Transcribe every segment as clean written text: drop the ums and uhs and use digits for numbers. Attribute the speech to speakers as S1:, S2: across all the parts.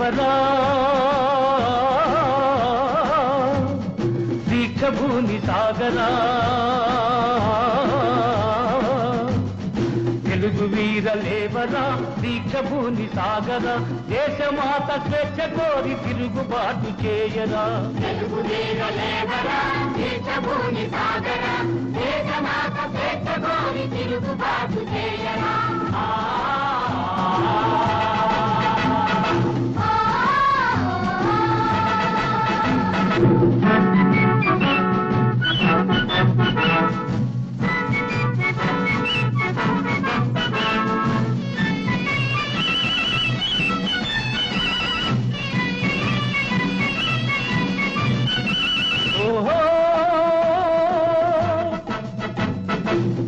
S1: లేవరా దీక్షభూమి సాగరా తెలుగు వీర లేవరా దీక్షభూమి సాగరా దేశమాత స్వేచ్ఛ కోరి తిరుగుబాటు చేయరా
S2: తెలుగు వీర లేవరా దీక్షభూమి సాగరా దేశమాత స్వేచ్ఛ కోరి తిరుగుబాటు చేయరా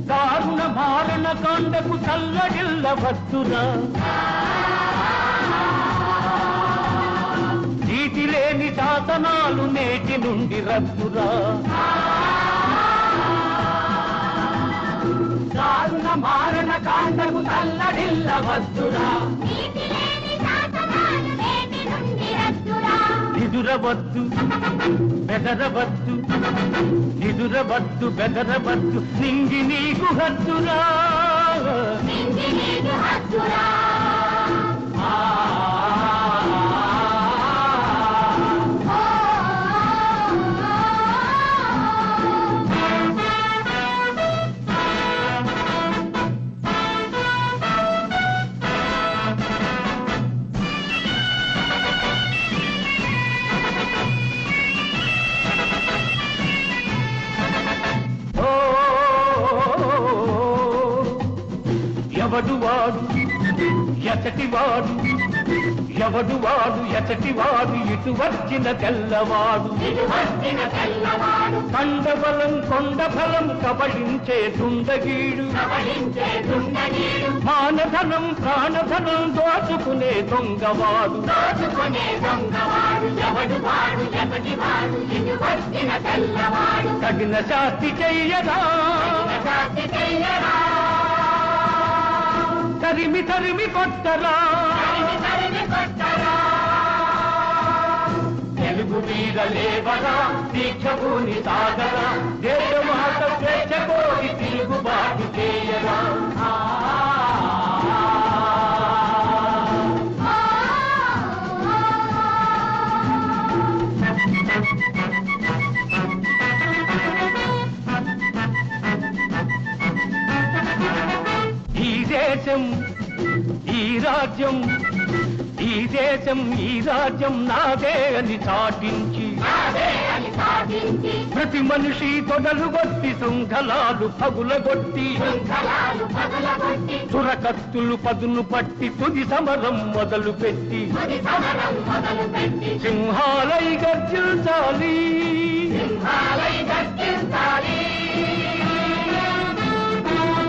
S1: దారుణ మారణ కాండకు చల్లడిల్లవద్దురా నీటి లేని శాసనాలు నేటి నుండి రద్దురా దారుణ మారణ కాండకు చల్లడిల్లవద్దురా నిదురవద్దు బెదరవద్దు నిదురవద్దు బెదరవద్దు నింగి నీకు హద్దురా ఎవడువాడు ఎచటివాడు ఎవడువాడు ఎచటివాడు ఇటు వచ్చిన తెల్లవాడు కండబలం కొండఫలం కబళించే దుండగీడు మానధనం ప్రాణధనం దోచుకునే దొంగవాడు తగిన శాస్తి చెయ్యరా తరిమి తరిమి కొట్టరా తెలుగు వీర లేవరా దీక్షభూమి సాగరా దేశమాత స్వేచ్ఛ కోరి తిరుగుబాటు చేయరా ఈ రాజ్యం ఈ దేశం ఈ రాజ్యం నాదే అని చాటించి ప్రతి మనిషి తొడలుగొట్టి శృంఖలాలు పగులగొట్టి చురకత్తులు పదును పట్టి తుది సమరం మొదలు పెట్టి సింహాలై గర్జించాలి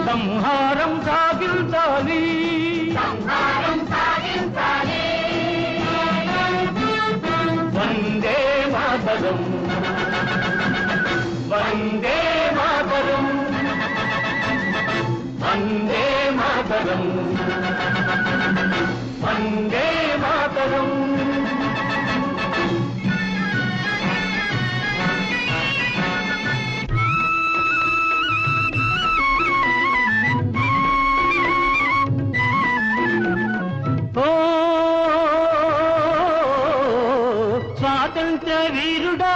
S1: సంహారం సాగించాలి వందే మాతరం వందే మాతరం వందే మాతరం వందే మాతరం వీరుడా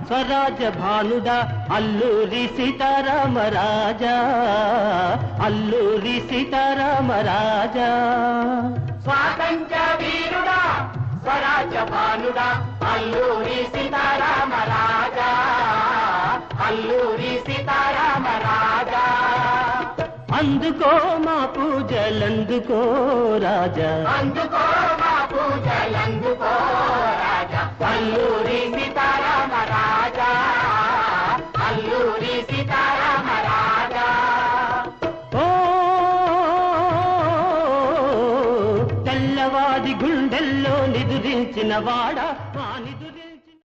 S1: స్వరాజ భానుడా అల్లూరి సీతారామరాజా అల్లూరి సీతారామరాజా
S2: స్వాతంత్ర్య వీరుడా స్వరాజ భానుడా అల్లూరి సీతారామరాజా అల్లూరి సీతారామరాజా
S1: అందుకో మా పూజలందుకో రాజా
S2: అందుకో మా పూజలందుకో రాజా అల్లూరి సీతారామరాజా అల్లూరి సీతారామరాజా
S1: తెల్లవాది గుండెల్లో నిదురించిన వాడ